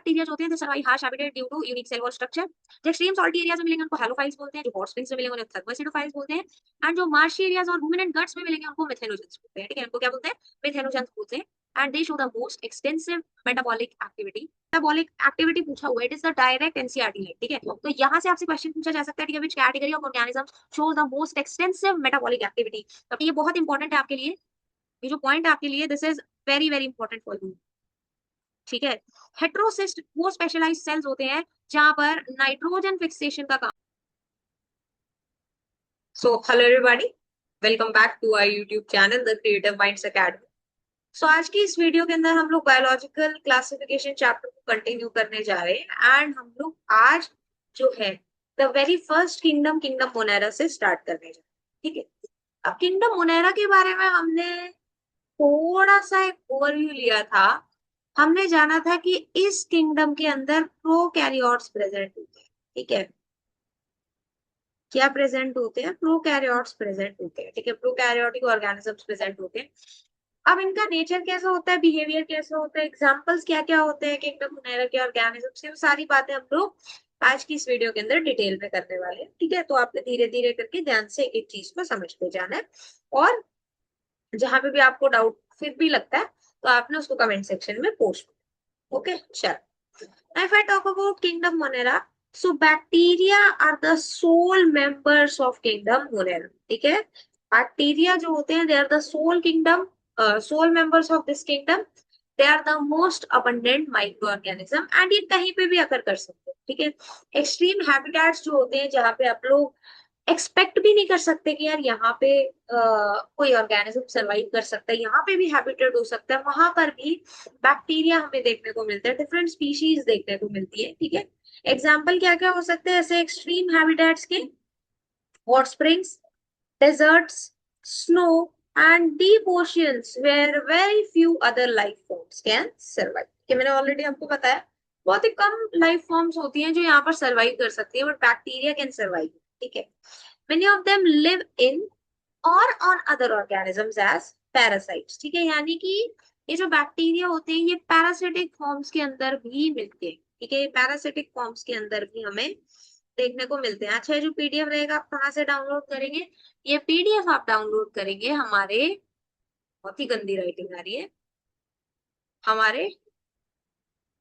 Bacteria जो होते हैं they survive harsh habitat due to unique cell wall structure. जो एक्सट्रीम सॉल्टी एरियाज में मिलेंगे उनको हैलोफाइल्स बोलते हैं, जो हॉट स्प्रिंग्स में मिलेंगे उन्हें थर्मोसिडोफाइल्स बोलते हैं, एंड जो मार्शी एरियाज और रूमिनेंट गट्स में मिलेंगे उनको मिथेनोजेंस बोलते हैं। ठीक है, इनको क्या बोलते हैं? मिथेनोजेंस बोलते हैं। And they show the most extensive metabolic activity. Metabolic activity पूछा हुआ है, it is the direct NCERT है। ठीक है, तो यहाँ से आपसे क्वेश्चन पूछा जा सकता है, ठीक है, which category of organisms shows the most extensive metabolic activity. तो ये बहुत इंपॉर्टेंट है आपके लिए, ये जो पॉइंट है आपके लिए, this is very very important for you. ठीक है, हेट्रोसिस्ट वो स्पेशलाइज्ड सेल्स होते हैं जहां पर नाइट्रोजन फिक्सेशन का काम। So hello everybody, welcome back to our YouTube channel the Creative Minds Academy. So आज की इस वीडियो के अंदर हम लोग बायोलॉजिकल क्लासिफिकेशन चैप्टर को कंटिन्यू करने जा रहे हैं, एंड हम लोग आज जो है the very first kingdom, kingdom Monera से स्टार्ट करने जा रहे हैं। ठीक है, अब किंगडम मोनेरा के बारे में हमने थोड़ा सा एक ओवरव्यू लिया था। हमने जाना था कि इस किंगडम के अंदर प्रोकैरियोट्स प्रेजेंट होते हैं। ठीक है, क्या प्रेजेंट होते हैं? प्रोकैरियोट्स प्रेजेंट होते हैं। ठीक है, प्रोकैरियोटिक ऑर्गेनिजम्स प्रेजेंट होते हैं। अब इनका नेचर कैसा होता है, बिहेवियर कैसा होता है, एग्जांपल्स क्या क्या होते हैं किंगडम मोनेरा के ऑर्गेनिजम्स के, वो सारी बातें हम लोग आज की इस वीडियो के अंदर डिटेल में करने वाले हैं। ठीक है, तो आपने धीरे धीरे करके ध्यान से एक एक चीज को समझते जाना है, और जहां पे भी आपको डाउट फिर भी लगता है तो आपने उसको कमेंट सेक्शन में पोस्ट। ओके, चलो। If I talk about kingdom Monera, so bacteria are the sole members of kingdom Monera. ठीक है, बैक्टीरिया जो होते हैं, they are the sole members of this kingdom. They are the most abundant microorganism, and ये कहीं पे भी अकर कर सकते हैं। ठीक है, एक्सट्रीम हैबिटेट्स जो होते हैं जहाँ पे आप लोग एक्सपेक्ट भी नहीं कर सकते कि यार यहाँ पे कोई ऑर्गेनिज्म सरवाइव कर सकता है, यहाँ पे भी हैबिटेट हो सकता है, वहां पर भी बैक्टीरिया हमें देखने को मिलता है, डिफरेंट स्पीशीज देखने को मिलती है। ठीक है, एग्जाम्पल क्या क्या हो सकते हैं ऐसे एक्सट्रीम हैबिटेट्स के? Hot springs, deserts, snow, and deep oceans where very few other life forms can survive. कि मैंने ऑलरेडी आपको बताया, बहुत ही कम लाइफ फॉर्म्स होती हैं जो यहाँ पर सर्वाइव कर सकती है, बट बैक्टीरिया कैन सर्वाइव। ठीक है, many of them live in or on other organisms as parasites। ठीक है, यानी कि ये जो बैक्टीरिया होते हैं ये पैरासिटिक फॉर्म्स के अंदर भी मिलते हैं। ठीक है, ये पैरासिटिक फॉर्म्स के अंदर भी हमें देखने को मिलते हैं। अच्छा, ये जो पीडीएफ रहेगा आप कहाँ से डाउनलोड करेंगे? ये पीडीएफ आप डाउनलोड करेंगे हमारे, बहुत ही गंदी राइटिंग आ रही है, हमारे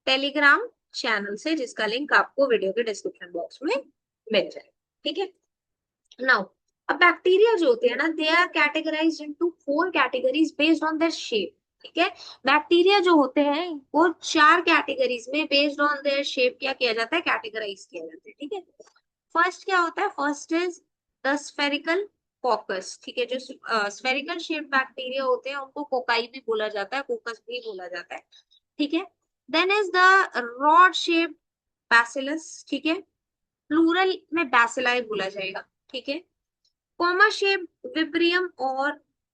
टेलीग्राम चैनल से, जिसका लिंक आपको वीडियो के डिस्क्रिप्शन बॉक्स में मिल जाएगा। ठीक है, नाउ अब बैक्टीरिया जो होते हैं ना, they are categorized into 4 categories based on their shape. ठीक है, बैक्टीरिया जो होते हैं वो 4 कैटेगरीज में बेस्ड ऑन देयर शेप क्या किया जाता है? कैटेगराइज किया जाता है। ठीक है, फर्स्ट क्या होता है? First is the spherical कोकस। ठीक है, जो स्फेरिकल शेप बैक्टीरिया होते हैं उनको कोकाई भी बोला जाता है, कोकस भी बोला जाता है। ठीक है, then is the rod shape bacillus. ठीक है, प्लूरल में बैसिलाई बोला जाएगा। ठीक है, कॉमा शेप विब्रियम, और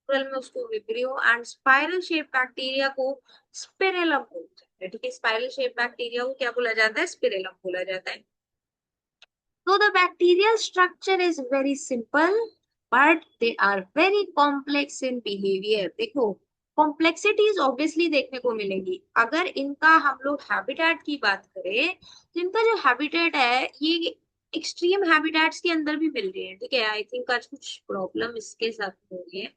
प्लूरल में उसको vibrio, and spiral shape bacteria को स्पिरेलम बोला जाता है। ठीक है, स्पाइरल शेप बैक्टीरिया को क्या बोला जाता है? स्पिरेलम बोला जाता है। So the bacterial structure is very simple, but they are very complex in behavior. देखो, कॉम्प्लेक्सिटीज ऑब्वियसली देखने को मिलेंगी। अगर इनका हम लोग हैबिटेट की बात करें तो इनका जो हैबिटेट है ये एक्सट्रीम हैबिटेट्स के अंदर भी मिल रही है। ठीक है, आई थिंक आज कुछ प्रॉब्लम इसके साथ हो रही है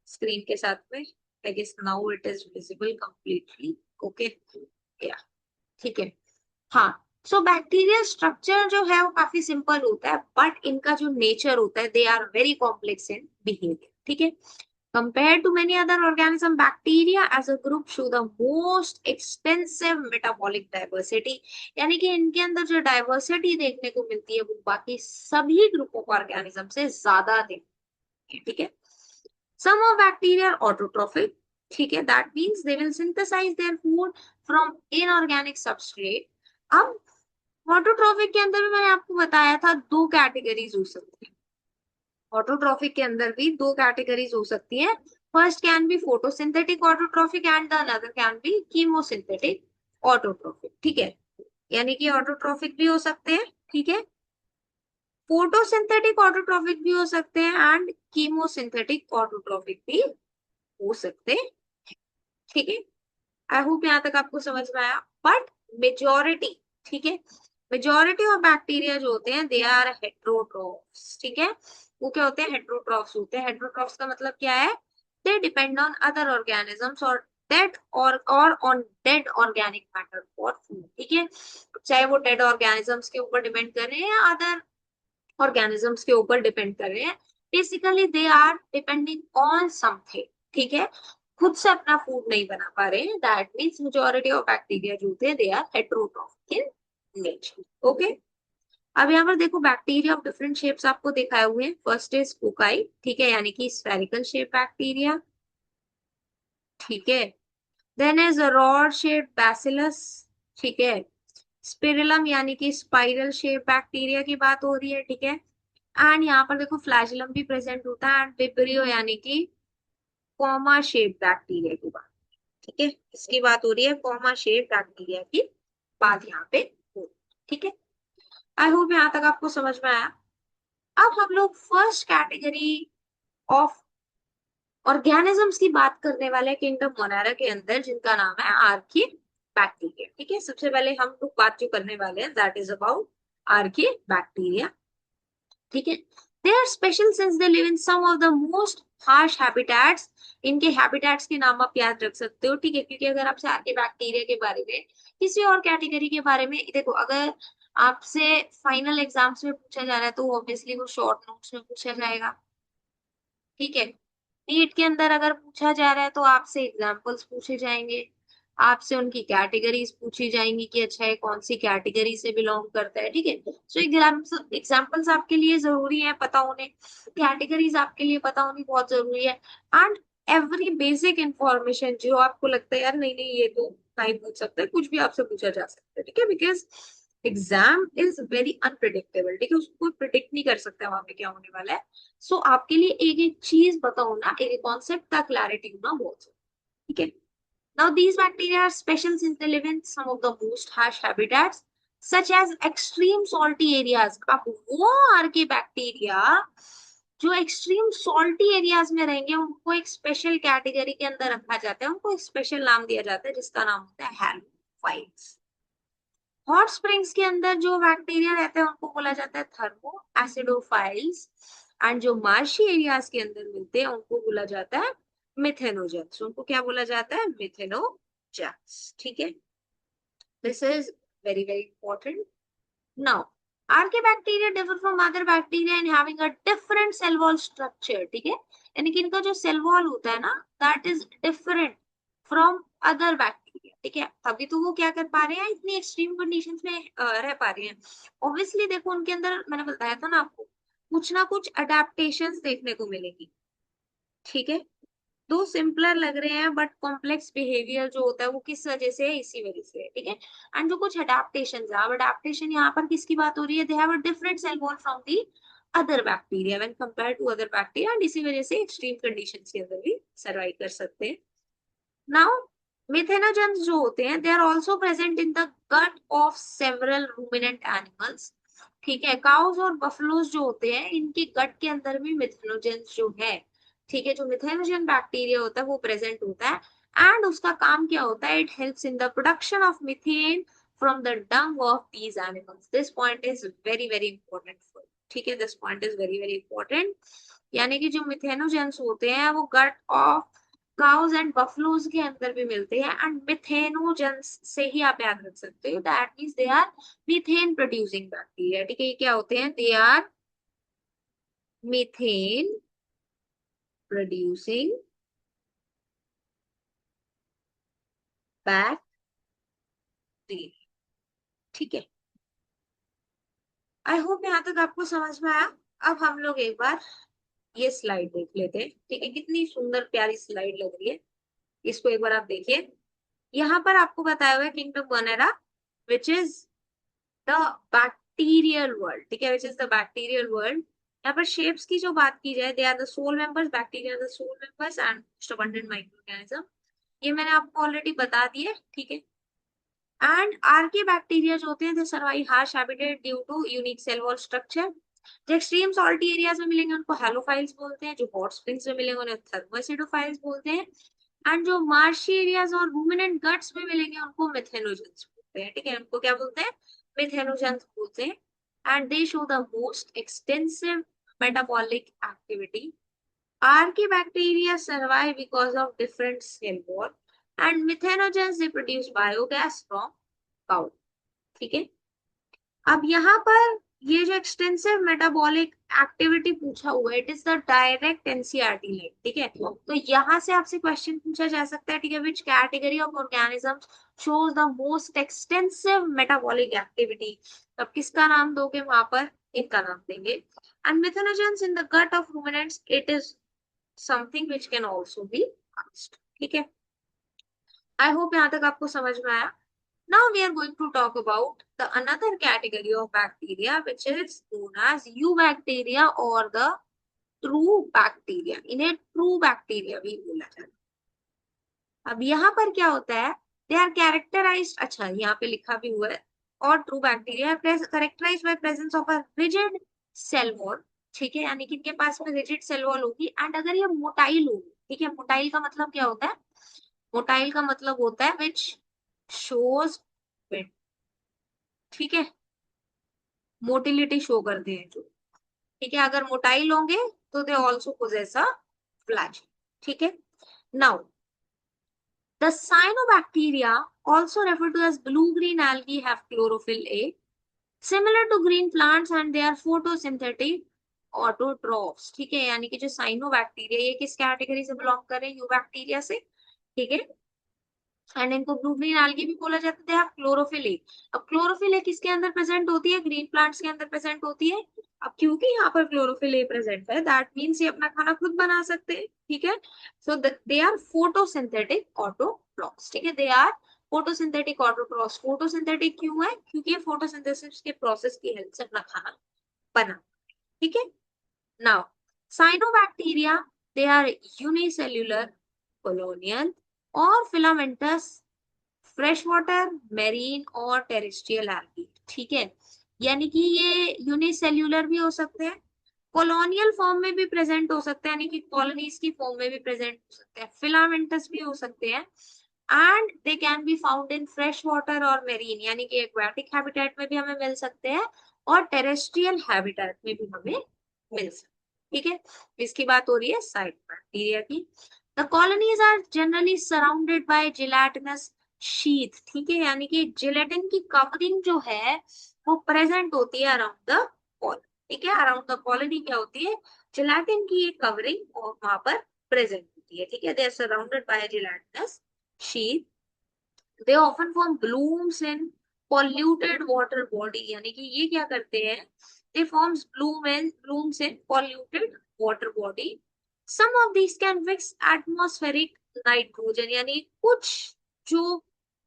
स्क्रीन के साथ में। I guess now it is visible completely. Okay, या ठीक है, हाँ। सो बैक्टीरियल स्ट्रक्चर जो है वो काफी सिंपल होता है, बट इनका जो नेचर होता है, they are very complex in behaviour. ठीक है, compared to many other organism, bacteria as a group show the most extensive metabolic diversity। यानी कि इनके अंदर जो डाइवर्सिटी देखने को मिलती है वो बाकी सभी ग्रुप ऑफ ऑर्गेनिज्म से ज्यादा देखते हैं। ठीक है, some of bacteria are autotrophic। ठीक है, that means they will synthesize their food from inorganic substrate। अब ऑटोट्रॉफिक के अंदर भी मैंने आपको बताया था 2 कैटेगरीज हो सकती है। ऑटोट्रॉफिक के अंदर भी 2 कैटेगरीज हो सकती है। First can be photosynthetic autotrophic and the another can be chemosynthetic autotrophic. ठीक है, यानी कि ऑटोट्रॉफिक भी हो सकते हैं, ठीक है, फोटोसिंथेटिक ऑटोट्रॉफिक भी हो सकते हैं, एंड कीमोसिंथेटिक ऑटोट्रॉफिक भी हो सकते हैं। ठीक है, आई होप यहाँ तक आपको समझ में आया। बट मेजोरिटी, ठीक है, मेजोरिटी ऑफ बैक्टीरिया जो होते हैं दे आर हेट्रोट्रॉफ्स, ठीक है। वो क्या होते हैं? हेट्रोट्रॉफ्स होते हैं। हेट्रोट्रॉफ्स का मतलब क्या है? They depend on other organisms और डेड और on dead organic matter for food, ठीक है। चाहे वो डेड ऑर्गेनिजम्स के ऊपर डिपेंड कर रहे हैं या अदर ऑर्गेनिजम्स के ऊपर डिपेंड कर रहे हैं, basically they are depending on something, ठीक है। खुद से अपना फूड नहीं बना पा रहे हैं, that means majority of bacteria जो होते हैं they are heterotrophic in nature, okay. अब यहाँ पर देखो बैक्टीरिया ऑफ डिफरेंट शेप्स आपको दिखाए हुए हैं। फर्स्ट इज कोकाई, ठीक है, यानी कि स्फेरिकल शेप बैक्टीरिया, ठीक है। Then is rod shape bacillus, ठीक है। स्पिरिलम यानी कि स्पाइरल शेप बैक्टीरिया की बात हो रही है, ठीक है। एंड यहाँ पर देखो फ्लैजिलम भी प्रेजेंट होता है, एंड विब्रियो यानी कि कॉमा शेप बैक्टीरिया की बात, ठीक है। इसकी बात हो रही है, कॉमा शेप बैक्टीरिया की बात यहाँ पे हो रही है, ठीक है। आई होप यहाँ तक आपको समझ में आया। अब हम लोग फर्स्ट कैटेगरी ऑफ ऑर्गेनिजम्स की बात करने वाले किंगडम मोनेरा के अंदर, जिनका नाम है आर्की बैक्टीरिया, ठीक है। सबसे पहले हम लोग बात जो करने वाले हैं that is about archaebacteria, ठीक है। They are special since they live in some of the most harsh habitats. इनके हैबिटेट्स के नाम आप याद रख सकते हो, ठीक है, क्योंकि अगर आपसे आर्की बैक्टीरिया के बारे में किसी और कैटेगरी के बारे में देखो, अगर आपसे फाइनल एग्जाम्स में पूछा जा रहा है तो ऑब्वियसली वो शॉर्ट नोट्स में पूछा जाएगा, ठीक है। नीट के अंदर अगर पूछा जा रहा है तो आपसे एग्जाम्पल्स पूछे जाएंगे, आपसे उनकी कैटेगरीज पूछी जाएंगी कि अच्छा है कौन सी कैटेगरी से बिलोंग करता है, ठीक है। सो एग्जाम्पल्स आपके लिए जरूरी है पता होने, कैटेगरीज आपके लिए पता होनी बहुत जरूरी है। एंड एवरी बेसिक इंफॉर्मेशन जो आपको लगता है यार नहीं नहीं ये तो नहीं पूछ सकते, कुछ भी आपसे पूछा जा सकता है, ठीक है। Because exam is very unpredictable, ठीक है, उसको कोई प्रिडिक्ट नहीं कर सकता वहां पे क्या होने वाला है। सो आपके लिए एक एक चीज पता होना, एक कॉन्सेप्ट का क्लैरिटी होना बहुत जरूरी, ठीक है। Now these bacteria are special since they live in some of the most harsh habitats such as extreme salty areas. अब वो आर्की बैक्टीरिया जो एक्सट्रीम सॉल्टी एरियाज में रहेंगे उनको एक स्पेशल कैटेगरी के अंदर रखा जाता है, उनको एक स्पेशल नाम दिया जाता है जिसका नाम होता है हैलोफाइट्स। हॉट स्प्रिंग्स के अंदर जो बैक्टीरिया रहते हैं उनको बोला जाता है थर्मो एसिडोफाइल्स, एंड जो मार्शी एरियाज के अंदर मिलते हैं उनको बोला जाता है मिथेनोजेंस। उनको क्या बोला जाता है? मिथेनोजेंस, ठीक है। This is very very important. Now archaebacteria differ from other bacteria in having a different cell wall structure, ठीक है। यानी कि इनका जो सेल वॉल होता है ना that is different from other bacteria, ठीक है। तभी तो वो क्या कर पा रहे हैं, इतनी एक्सट्रीम कंडीशंस में रह पा रहे हैं। ऑब्वियसली देखो उनके अंदर मैंने बताया था ना आपको, कुछ ना कुछ अडेप्टेशंस देखने को मिलेगी, ठीक है। दो सिंपलर लग रहे हैं बट कॉम्प्लेक्स बिहेवियर जो होता है वो किस वजह से है? इसी वजह से है, ठीक है। एंड जो कुछ अडेप्टेशन है, अब अडेप्टेशन यहाँ पर किसकी बात हो रही है? They have a different cell wall from the other bacteria when compare to other bacteria, and इसी वजह से एक्सट्रीम कंडीशंस के अंदर भी सर्वाइव कर सकते हैं। नाउ मिथेनोजेंस जो होते हैं they are also present in the gut of several ruminant animals, ठीक है। काउज और बफलोज जो होते हैं इनके गट के अंदर भी मिथेनोजेंस जो है, ठीक है, जो मिथेनोजेन बैक्टीरिया होता है वो प्रेजेंट होता है। एंड उसका काम क्या होता है? It helps in the production of methane from the dung of these animals. This point is very very important, ठीक है, this point is very very important. यानी कि जो मिथेनोजेंस होते हैं वो gut of cows and buffaloes के अंदर भी मिलते हैं, एंड मिथेनोजेंस से ही आप याद रख सकते हो that means they are methane producing bacteria, ठीक है। ये क्या होते हैं? They are methane producing bacteria, ठीक है। आई होप यहाँ तक आपको समझ में आया। अब हम लोग एक बार ये स्लाइड देख लेते हैं, ठीक है, कितनी सुंदर प्यारी स्लाइड लग रही है। इसको एक बार आप देखिए। यहाँ पर आपको बताया हुआ है kingdom Monera which is the bacterial world, ठीक है, which is the bacterial world. यहाँ पर शेप्स की जो बात की जाए, they are the sole members, bacteria the sole members and most abundant microorganism. ये मैंने आपको ऑलरेडी बता दिए, ठीक है। एंड आर्की बैक्टीरिया जो होते हैं they survive harsh habitat due to unique cell wall structure. जो एक्सट्रीम सॉल्टी एरियाज में मिलेंगे उनको हेलोफाइल्स बोलते हैं, जो हॉट स्प्रिंग्स में मिलेंगे उन्हें थर्मोएसिडोफाइल्स बोलते हैं, एंड जो मार्शी एरियाज और रूमिनेंट गट्स में मिलेंगे उनको मिथेनोजेंस। होते हैं, ठीक है, उनको क्या बोलते हैं, मिथेनोजेंस बोलते हैं। And they show the most extensive metabolic activity. Archaebacteria survive because of different cell wall and methanogens they produce biogas from cow. ठीक है, अब यहाँ पर ये जो एक्सटेंसिव मेटाबॉलिक एक्टिविटी पूछा हुआ है, it is the direct NCERT line, ठीक है, तो यहाँ से आपसे क्वेश्चन पूछा जा सकता है, ठीक है, which category of organisms shows the most extensive metabolic activity. अब किसका नाम दोगे वहां पर, इनका नाम देंगे। And methanogens in the gut of ruminants, it is something which can also be asked, ठीक है। आई होप यहाँ तक आपको समझ में आया। Now we are going to talk about the another category of bacteria which is known as eubacteria or the true bacteria. इन्हें true bacteria भी बोला जाता है। अब यहाँ पर क्या होता है, they are characterized, अच्छा यहाँ पे लिखा भी हुआ है, और true bacteria are characterized by presence of a rigid cell wall, ठीक है, यानी कि इनके पास में rigid cell wall होगी। एंड अगर ये मोटाइल होगी, ठीक है, मोटाइल का मतलब क्या होता है, मोटाइल का मतलब होता है which shows fit, ठीक है, मोटिलिटी शो करते हैं जो, ठीक है, अगर मोटाइल होंगे तो they also possess a flagella, ठीक है। Now the cyanobacteria also referred to as blue green algae have chlorophyll A similar to green plants and they are photosynthetic autotrophs, ठीक है, यानी कि जो साइनोबैक्टीरिया ये किस कैटेगरी से बिलोंग कर रहे हैं, यूबैक्टीरिया से, ठीक है, एंड इनको ब्लू ग्रीन algae भी बोला जाता है। क्लोरोफिल ए, अब क्लोरोफिल ए किसके अंदर प्रेजेंट होती है, ग्रीन प्लांट्स के अंदर प्रेजेंट होती है। अब क्योंकि यहाँ पर क्लोरोफिल ए प्रेजेंट है, दैट मीन्स ये अपना खाना खुद बना सकते हैं, ठीक है। So they are photosynthetic autotrophs, ठीक है, they are photosynthetic autotrophs. Photosynthetic क्यों है, क्योंकि ये फोटोसिंथेसिस के प्रोसेस की हेल्प से अपना खाना बना, ठीक है। Now cyanobacteria, they are unicellular, colonial और फिलामेंटस, फ्रेश वाटर, मेरीन और टेरेस्ट्रियल एल्गी, ठीक है, यानी कि ये यूनिसेल्युलर भी हो सकते हैं, कॉलोनियल फॉर्म में भी प्रेजेंट हो सकते हैं, यानी कि कॉलोनीज की फॉर्म में भी प्रेजेंट हो सकते हैं, फिलामेंटस भी हो सकते हैं, and they can be found in fresh water और मेरीन, यानी कि एक्वेटिक हैबिटेट में भी हमें मिल सकते हैं और टेरेस्ट्रियल हैबिटेट में भी हमें मिल सकते हैं, ठीक है। इसकी बात हो रही है साइड बैक्टीरिया की। The colonies are generally surrounded by gelatinous sheath, ठीक है, यानी कि जिलेटिन की कवरिंग जो है वो प्रेजेंट होती है अराउंड द कॉलोनी, ठीक है, अराउंड द कॉलोनी क्या होती है, जिलेटिन की एक कवरिंग और वहां पर प्रेजेंट होती है, ठीक है, they are surrounded by gelatinous sheath. They often form blooms in polluted water body, यानी कि ये क्या करते हैं, they forms blooms in polluted water body. Some of this can fix atmospheric nitrogen, यानी कुछ जो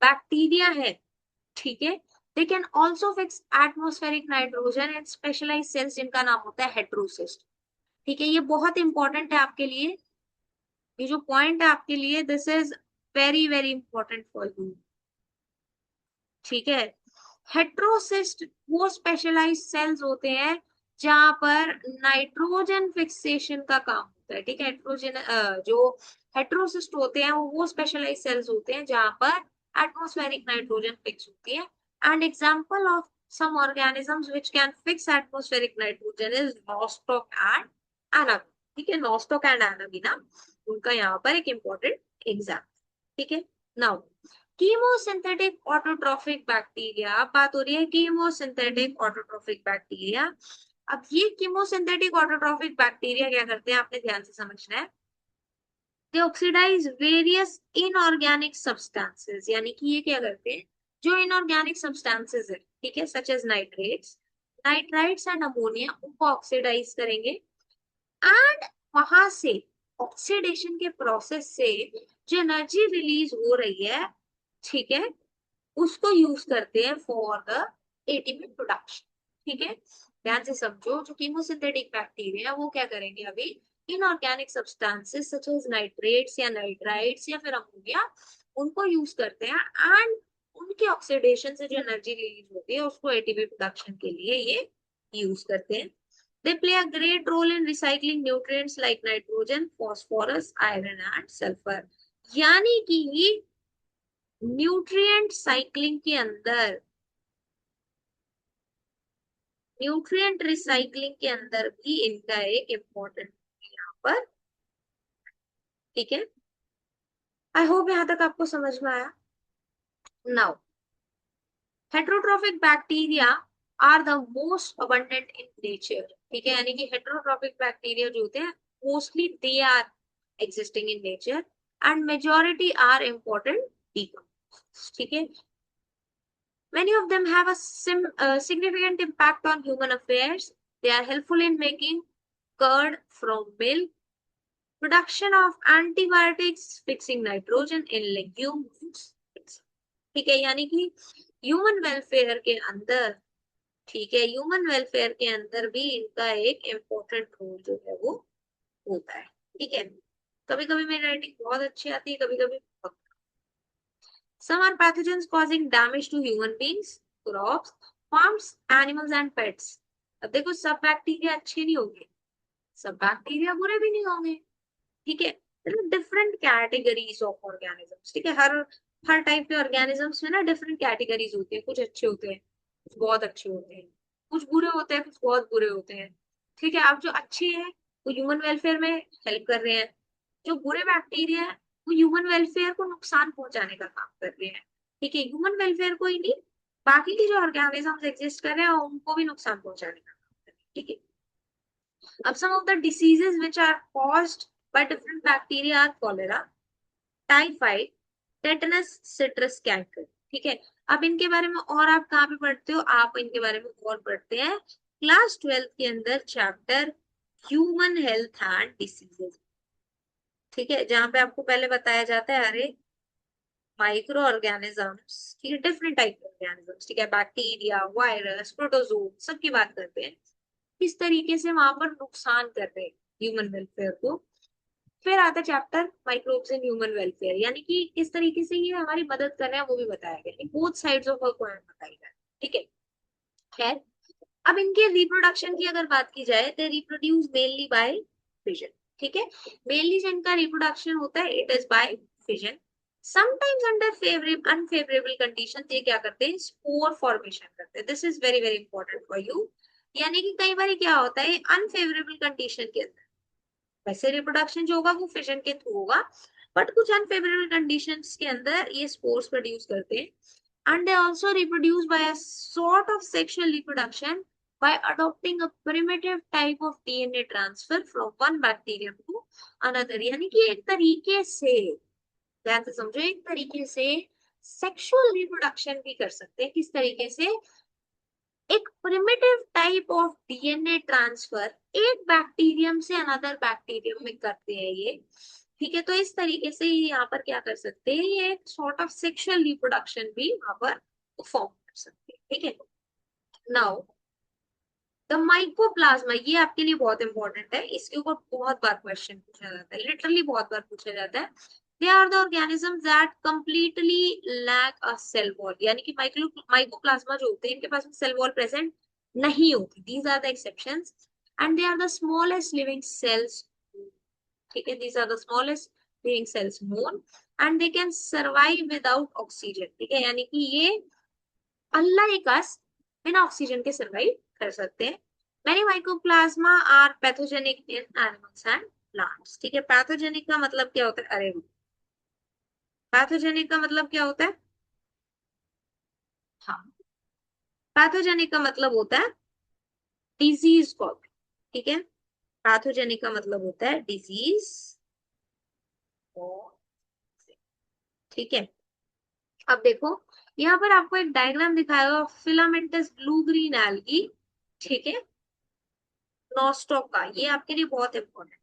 बैक्टीरिया है, ठीक है, they can also fix atmospheric nitrogen and specialise cells, जिनका नाम होता है हेट्रोसिस्ट, ठीक है, ये बहुत इंपॉर्टेंट है आपके लिए, ये जो पॉइंट है आपके लिए, this is very very important for you, ठीक है। हेट्रोसिस्ट वो स्पेशलाइज्ड सेल्स होते हैं जहां पर नाइट्रोजन फिक्सेशन का काम होता है, ठीक है, हेट्रोजन जो हेट्रोसिस्ट होते हैं वो स्पेशलाइज्ड सेल्स होते हैं जहां पर एटमॉस्फेरिक नाइट्रोजन फिक्स होती है। And example of some organisms which can fix atmospheric nitrogen is Nostoc and Anabaena, ठीक है, नॉस्टॉक एंड एनाबी ना उनका यहाँ पर एक इम्पोर्टेंट एग्जाम्पल, ठीक है। नाउ कीमोसिंथेटिक ऑटोट्रॉफिक बैक्टीरिया, अब बात हो रही है कीमोसिंथेटिक ऑटोट्रॉफिक बैक्टीरिया। अब ये कीमोसिंथेटिक ऑटोट्रॉफिक बैक्टीरिया क्या करते हैं, आपने ध्यान से समझना है, दे ऑक्सीडाइज वेरियस इनऑर्गेनिक सब्सटेंसेस, यानी कि ये क्या करते हैं, जो इनऑर्गेनिक सब्सटेंसेस है, ठीक है, such as nitrites and ammonia, उनको ऑक्सीडाइज करेंगे एंड वहां से ऑक्सीडेशन के प्रोसेस से जो एनर्जी रिलीज हो रही है, ठीक है, उसको यूज करते हैं फॉर द एटीपी प्रोडक्शन, ठीक है, ध्यान से समझो, जो कीमोसिंथेटिक बैक्टीरिया वो क्या करेंगे, अभी inorganic substances such as nitrates या नाइट्राइट्स या फिर अमोनिया, उनको यूज करते हैं एंड उनके ऑक्सीडेशन से जो एनर्जी रिलीज होती है उसको एटीपी प्रोडक्शन के लिए ये यूज करते हैं। They play a great role in recycling nutrients like nitrogen, phosphorus, iron and sulfur. यानी कि न्यूट्रिएंट साइक्लिंग के अंदर, न्यूट्रिएंट रिसाइकलिंग के अंदर भी इनका एक इम्पोर्टेंट यहाँ पर। ठीक है, आई होप यहाँ तक आपको समझ में आया। Now heterotrophic bacteria are the most abundant in nature. ठीक है, यानी कि हेट्रोट्रोफिक बैक्टीरिया जो होते हैं mostly they are existing in nature and majority are important decomposers. ठीक है, many of them have a significant impact on human affairs. They are helpful in making curd from milk, production of antibiotics, fixing nitrogen in legumes. ठीक है, यानी कि human welfare के अंदर, ठीक है, ह्यूमन वेलफेयर के अंदर भी इनका एक इम्पोर्टेंट रोल जो है वो होता है। ठीक है, कभी कभी मेरी राइटिंग बहुत अच्छी आती है, कभी कभी बहुत। Some are pathogens causing damage to human beings, crops, farms, animals and pets. अब देखो सब बैक्टीरिया अच्छे नहीं होंगे, सब बैक्टीरिया बुरे भी नहीं होंगे। ठीक है, डिफरेंट कैटेगरीज ऑफ ऑर्गेनिजम्स। ठीक है, हर टाइप के ऑर्गेनिजम्स में ना डिफरेंट कैटेगरीज होती है, कुछ अच्छे होते हैं, कुछ बहुत अच्छे होते हैं, कुछ बुरे होते हैं, कुछ बहुत बुरे होते हैं। ठीक है, आप जो अच्छे हैं वो ह्यूमन वेलफेयर में हेल्प कर रहे हैं, जो बुरे बैक्टीरिया है वो ह्यूमन वेलफेयर को नुकसान पहुंचाने का काम कर रहे हैं। ठीक है, ह्यूमन वेलफेयर को ही नहीं, बाकी के जो ऑर्गेनिजम्स एग्जिस्ट कर रहे हैं उनको भी नुकसान पहुंचाने का काम कर रहे हैं। ठीक है, अब some of the diseases which are caused by different bacteria are cholera, typhoid, tetanus, citrus canker. ठीक है, अब इनके बारे में और आप कहाँ पे पढ़ते हो, आप इनके बारे में और पढ़ते हैं क्लास 12 के अंदर chapter human health and diseases. ठीक है, जहां पे आपको पहले बताया जाता है अरे माइक्रो ऑर्गेनिजम्स, ठीक है, डिफरेंट टाइप के ऑर्गेनिजम्स, ठीक है, बैक्टीरिया, वायरस, प्रोटोजोम, सबकी बात करते हैं किस तरीके से वहां पर नुकसान कर रहे हैं ह्यूमन वेलफेयर को। फिर आता है chapter microbes in human welfare, यानी कि किस तरीके से ये हमारी मदद कर रहे हैं वो भी बताया गया है, both sides of a coin बताई गई। ठीक है, खैर अब इनके रिप्रोडक्शन की अगर बात की जाए तो रिप्रोड्यूस मेनली बाय फिजन। ठीक है, मेनली जिनका रिप्रोडक्शन होता है it is by fission. Sometimes under favourable unfavourable condition ये क्या करते हैं, स्पोर फॉर्मेशन करते हैं। This is very very important for you, यानी कि कई बार क्या होता है अनफेवरेबल कंडीशन के अंदर वैसे रिप्रोडक्शन जो होगा वो फिशन के थ्रू होगा, बट कुछ अनफेवरेबल कंडीशंस के अंदर ये स्पोर्स प्रोड्यूस करते हैं। And they also reproduce by a sort of sexual reproduction by adopting a primitive type of DNA transfer from one bacterium to another। यानी कि एक तरीके से, ध्यान से समझो, एक तरीके से सेक्सुअल रिप्रोडक्शन भी कर सकते हैं। किस तरीके से, एक primitive type of DNA transfer एक बैक्टीरियम से अनदर बैक्टीरियम में करते हैं ये। ठीक है, तो इस तरीके से यहाँ पर क्या कर सकते हैं, ये एक सॉर्ट ऑफ सेक्सुअल रिप्रोडक्शन भी वहां पर परफॉर्म कर सकते हैं। ठीक है, नाउ द माइकोप्लाज्मा, ये आपके लिए बहुत इंपॉर्टेंट है, इसके ऊपर बहुत बार क्वेश्चन पूछा जाता है, लिटरली बहुत बार पूछा जाता है। They are the organisms that completely lack a cell wall, यानी कि माइकोप्लाज्मा जो होते हैं इनके पास में सेल वॉल प्रेजेंट नहीं होती, these are the exceptions. And they are the smallest living cells. ठीक है, these are the smallest living cells known, and they can survive without oxygen. ठीक है, यानी कि ये अनलाइक अस बिना ऑक्सीजन के सर्वाइव कर सकते हैं। Many mycoplasma are pathogenic in animals and plants। ठीक है, पैथोजेनिक का मतलब क्या होता है, अरे पैथोजेनिक का मतलब क्या होता है, हाँ, पैथोजेनिक का मतलब होता है डिजीज को। ठीक है, पैथोजेनिक का मतलब होता है डिजीज। ठीक है, अब देखो यहाँ पर आपको एक डायग्राम दिखाया हुआ फिलामेंटस ब्लू ग्रीन एल्गी। ठीक है, नॉस्टॉक का, ये आपके लिए बहुत इंपॉर्टेंट।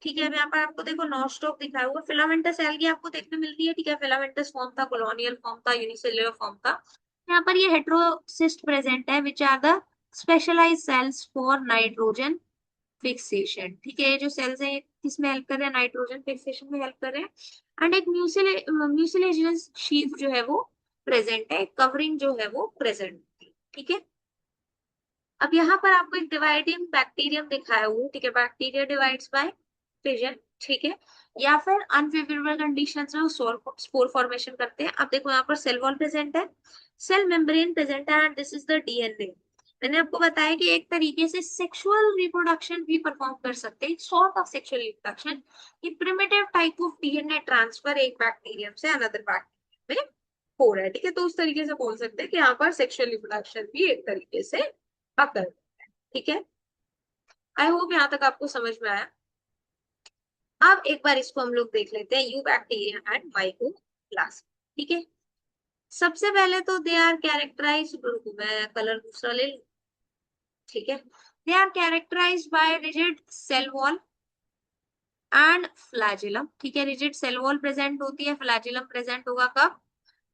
ठीक है, अब यहाँ पर आपको देखो नॉस्टॉक दिखाया हुआ, फिलामेंटस एल्गी आपको देखने मिलती है। ठीक है, फिलामेंटस फॉर्म था, कॉलोनियल फॉर्म था, यूनिसेल्युलर फॉर्म था। यहाँ पर ये हेटेरोसिस्ट प्रेजेंट है which are the specialised cells for nitrogen fixation. ठीक है, ये जो सेल्स हैं किसमें हेल्प कर रहे हैं, नाइट्रोजन फिक्सेशन में हेल्प कर रहे हैं। एंड एक म्यूसिलेजिनस शीथ जो है वो प्रेजेंट है, कवरिंग जो है वो प्रेजेंट है। ठीक है, अब यहाँ पर आपको एक डिवाइडिंग बैक्टीरियम दिखाया हुआ है। ठीक है, बैक्टीरिया डिवाइड्स बाय फिजन। ठीक है, या फिर अनफेवरेबल कंडीशंस में वो स्पोर फॉर्मेशन करते हैं। अब देखो यहाँ पर सेल वॉल प्रेजेंट है, सेल मेम्ब्रेन प्रेजेंट है, and this is the DNA. मैंने आपको बताया कि एक तरीके से सेक्सुअल रिप्रोडक्शन भी परफॉर्म कर सकते हैं, सॉर्ट ऑफ सेक्सुअल रिप्रोडक्शन, ये primitive type of DNA transfer एक बैक्टीरियम से अनदर बैक्टीरियम में हो रहा है। ठीक है, तो उस तरीके से बोल सकते हैं कि यहाँ पर सेक्सुअल रिप्रोडक्शन भी एक तरीके से अकर है। ठीक है, आई होप यहाँ तक आपको समझ में आया। अब एक बार इसको हम लोग देख लेते हैं, यू बैक्टीरिया एंड माइकोप्लाज्मा। ठीक है, सबसे पहले तो दे आर कैरेक्टराइज, मैं कलर दूसरा ले लूं। ठीक है, they are characterise by rigid cell wall and flagellum. ठीक है, रिजिड सेल वॉल प्रेजेंट होती है, फ्लैजिलम प्रेजेंट होगा कब,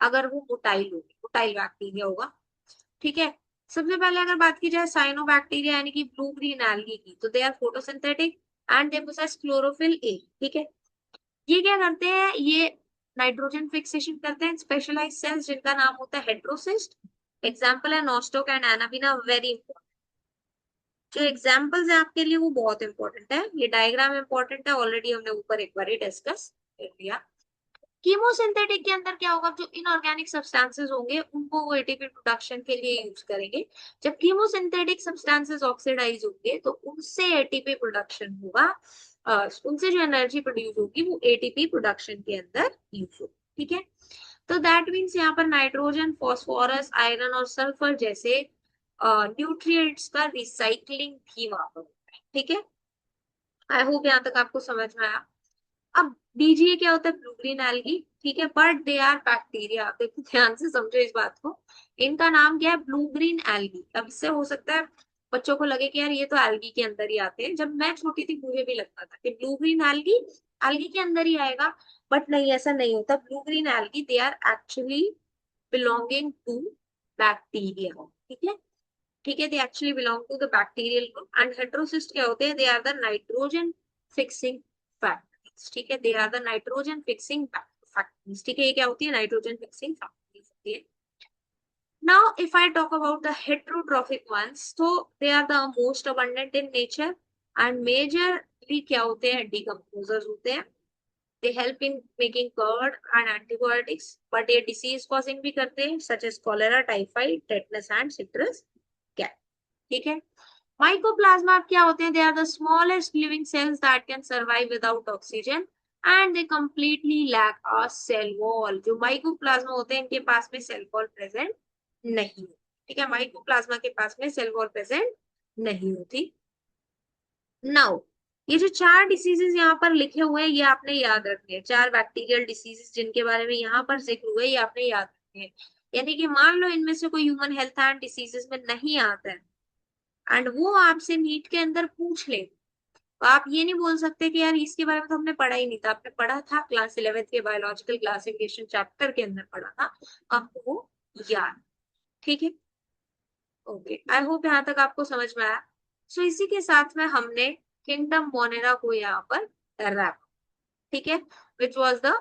अगर वो मोटाइल होगी, मोटाइल बैक्टीरिया होगा। ठीक है, सबसे पहले अगर बात की जाए साइनोबैक्टीरिया यानी कि ब्लू ग्रीन एल्गी की, तो they are photosynthetic and they possess chlorophyll A. ठीक है, ये क्या करते हैं, ये नाइट्रोजन फिक्सेशन करते हैं, स्पेशलाइज सेल्स जिनका नाम होता है हेट्रोसिस्ट। एग्जांपल है Nostoc and Anabaena, very important. जो एग्जांपल्स है आपके लिए वो बहुत इंपॉर्टेंट है, ये डायग्राम इंपॉर्टेंट है, ऑलरेडी हमने ऊपर एक बार ही डिस्कस कर लिया। कीमोसिंथेटिक के अंदर क्या होगा, जो इनऑर्गेनिक सब्सटेंसेस होंगे उनको वो एटीपी प्रोडक्शन के लिए यूज करेंगे। जब कीमोसिंथेटिक सब्सटेंसेस ऑक्सीडाइज होंगे तो उनसे एटीपी प्रोडक्शन होगा, उनसे जो एनर्जी प्रोड्यूस होगी वो एटीपी प्रोडक्शन के अंदर यूज होगी। ठीक है, तो दैट मीन्स यहाँ पर नाइट्रोजन, फास्फोरस, आयरन और सल्फर जैसे न्यूट्रिएंट्स का रिसाइकलिंग भी वहां पर होता है। ठीक है, आई होप यहाँ तक आपको समझ में आया। अब बीजीए क्या होता है, ब्लू ग्रीन एल्गी। ठीक है, बट दे आर बैक्टीरिया, देखो ध्यान से समझो इस बात को, इनका नाम क्या है, ब्लू ग्रीन एल्गी। अब इससे हो सकता है बच्चों को लगे कि यार ये तो एल्गी के अंदर ही आते हैं, जब मैं छोटी थी मुझे भी लगता था कि ब्लू ग्रीन एल्गी एल्गी के अंदर ही आएगा, बट नहीं, ऐसा नहीं होता। Blue green algae they are actually belonging to bacteria. ठीक है, ठीक है, they actually belong to the bacterial group. And heterocyst क्या होते हैं, they are the nitrogen fixing factors. ठीक है, they are the nitrogen fixing factors. ठीक है, ये क्या होती है, नाइट्रोजन फिक्सिंग फैक्टर्स होती है। Now, if I talk about the heterotrophic ones, so they are the most abundant in nature and majorly क्या होते हैं, decomposers होते हैं। They help in making curd and antibiotics, but ये disease causing भी करते हैं, such as cholera, typhoid, tetanus and citrus cat. ठीक है, माइकोप्लाज्मा क्या होते हैं, they are the smallest living cells that can survive without oxygen and they completely lack a cell wall. जो माइकोप्लाज्मा होते हैं इनके पास में सेल वॉल प्रेजेंट नहीं होती। ठीक है, माइकोप्लाज्मा के पास में सेल वॉल प्रेजेंट नहीं होती। नाउ ये जो चार डिसीजेस यहाँ पर लिखे हुए हैं ये आपने याद रखने हैं, चार बैक्टीरियल डिसीजेस जिनके बारे में यहाँ पर जिक्र हुआ है ये आपने याद रखने हैं। यानी कि मान लो इनमें से कोई ह्यूमन हेल्थ एंड डिसीजेस में नहीं आता है एंड वो आपसे नीट के अंदर पूछ ले, तो आप ये नहीं बोल सकते कि यार इसके बारे में तो हमने पढ़ा ही नहीं था। आपने पढ़ा था क्लास 11th के बायोलॉजिकल क्लासिफिकेशन चैप्टर के अंदर पढ़ा था, आपको वो याद। ठीक है, ओके, आई होप यहाँ तक आपको समझ में आया। सो इसी के साथ में हमने किंगडम मोनेरा को यहाँ पर रैप, ठीक है, which was the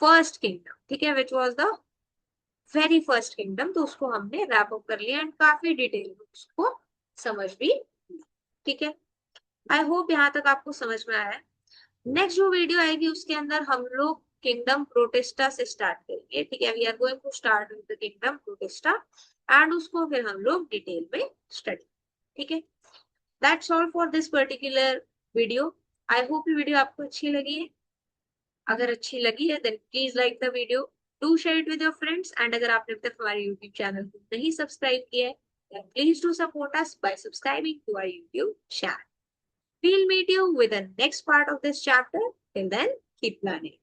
first kingdom. ठीक है, which was the very first kingdom, तो उसको हमने रैप अप कर लिया एंड काफी डिटेल में उसको समझ भी लिया। ठीक है, आई होप यहाँ तक आपको समझ में आया। नेक्स्ट जो वीडियो आएगी उसके अंदर हम लोग किंगडम प्रोटेस्टा से स्टार्ट करेंगे। ठीक है, we are going to start with the kingdom protista and उसको फिर हम लोग डिटेल में स्टडी। ठीक है, that's all for this particular video. I hope ये वीडियो आपको अच्छी लगी है। अगर अच्छी लगी है then please like the video, do share it with your friends, and अगर आपने अब तक हमारे यूट्यूब चैनल को नहीं सब्सक्राइब किया है then please do support us by subscribing to our YouTube channel. We'll meet you with the next part of this chapter. Till then, keep learning.